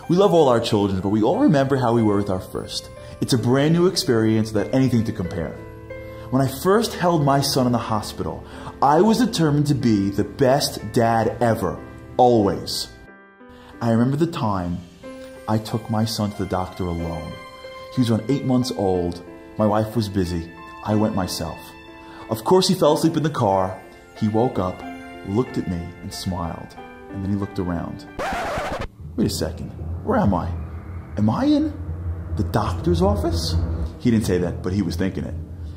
We love all our children, but we all remember how we were with our first. It's a brand new experience without anything to compare. When I first held my son in the hospital, I was determined to be the best dad ever, always. I remember the time I took my son to the doctor alone. He was around 8 months old. My wife was busy. I went myself. Of course, he fell asleep in the car. He woke up, looked at me, and smiled. And then he looked around. Wait a second. Where am I? Am I in the doctor's office? He didn't say that, but he was thinking it.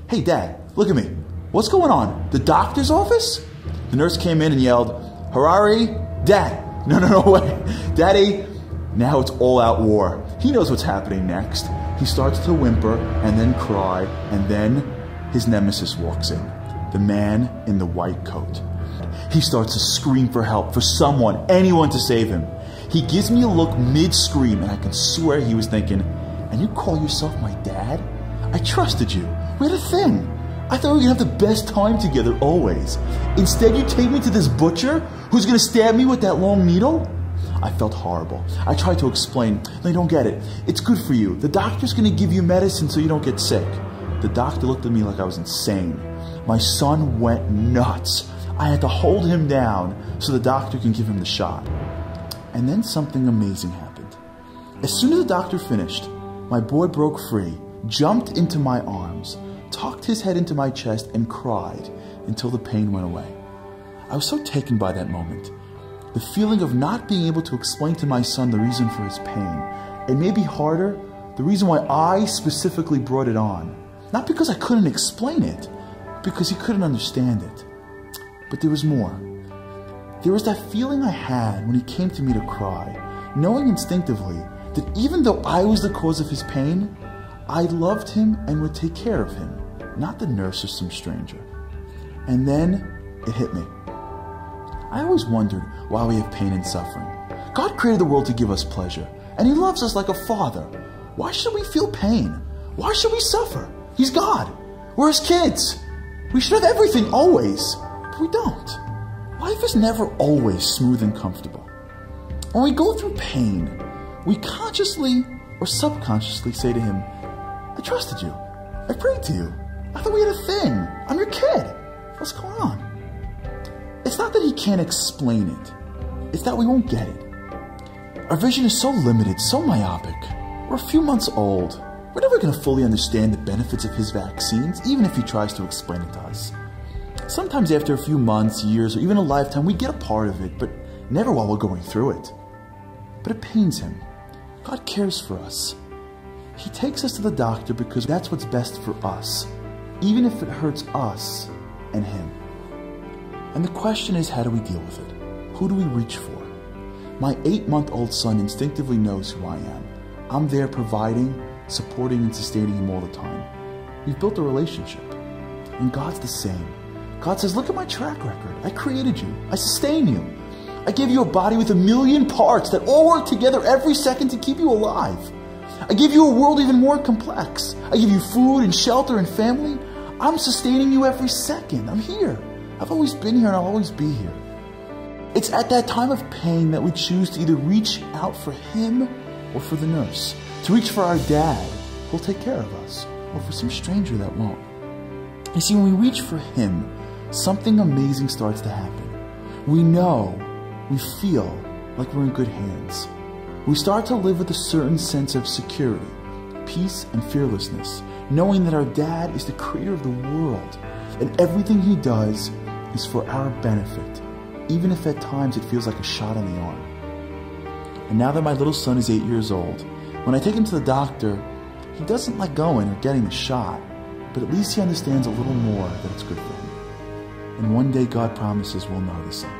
Hey, Dad, look at me. What's going on? The doctor's office? The nurse came in and yelled, Harary, Dad. No, wait. Daddy. Now it's all-out war. He knows what's happening next. He starts to whimper and then cry, and then his nemesis walks in, the man in the white coat. He starts to scream for help, for someone, anyone to save him. He gives me a look mid-scream, and I can swear he was thinking, and you call yourself my dad? I trusted you. We had a thing. I thought we were going to have the best time together always. Instead, you take me to this butcher who's going to stab me with that long needle? I felt horrible. I tried to explain, no, you don't get it. It's good for you. The doctor's going to give you medicine so you don't get sick. The doctor looked at me like I was insane. My son went nuts. I had to hold him down so the doctor can give him the shot. And then something amazing happened. As soon as the doctor finished, my boy broke free, jumped into my arms, tucked his head into my chest, and cried until the pain went away. I was so taken by that moment. The feeling of not being able to explain to my son the reason for his pain, and maybe harder, the reason why I specifically brought it on. Not because I couldn't explain it, because he couldn't understand it. But there was more. There was that feeling I had when he came to me to cry, knowing instinctively that even though I was the cause of his pain, I loved him and would take care of him, not the nurse or some stranger. And then it hit me. I always wondered why we have pain and suffering. God created the world to give us pleasure, and He loves us like a father. Why should we feel pain? Why should we suffer? He's God. We're His kids. We should have everything always, but we don't. Life is never always smooth and comfortable. When we go through pain, we consciously or subconsciously say to Him, I trusted you. I prayed to you. I thought we had a thing. I'm your kid. What's going on? It's not that He can't explain it. It's that we won't get it. Our vision is so limited, so myopic. We're a few months old. We're never going to fully understand the benefits of His vaccines, even if He tries to explain it to us. Sometimes after a few months, years, or even a lifetime, we get a part of it, but never while we're going through it. But it pains Him. God cares for us. He takes us to the doctor because that's what's best for us, even if it hurts us and Him. And the question is, how do we deal with it? Who do we reach for? My 8-month-old son instinctively knows who I am. I'm there providing, supporting, and sustaining him all the time. We've built a relationship. And God's the same. God says, look at my track record. I created you. I sustain you. I gave you a body with 1,000,000 parts that all work together every second to keep you alive. I give you a world even more complex. I give you food and shelter and family. I'm sustaining you every second. I'm here. I've always been here and I'll always be here. It's at that time of pain that we choose to either reach out for Him or for the nurse. To reach for our dad, who'll take care of us, or for some stranger that won't. You see, when we reach for Him, something amazing starts to happen. We know, we feel like we're in good hands. We start to live with a certain sense of security, peace, and fearlessness, knowing that our dad is the creator of the world, and everything He does is for our benefit, even if at times it feels like a shot in the arm. And now that my little son is 8 years old, when I take him to the doctor, he doesn't like going or getting the shot, but at least he understands a little more that it's good for him. And one day God promises we'll know the same.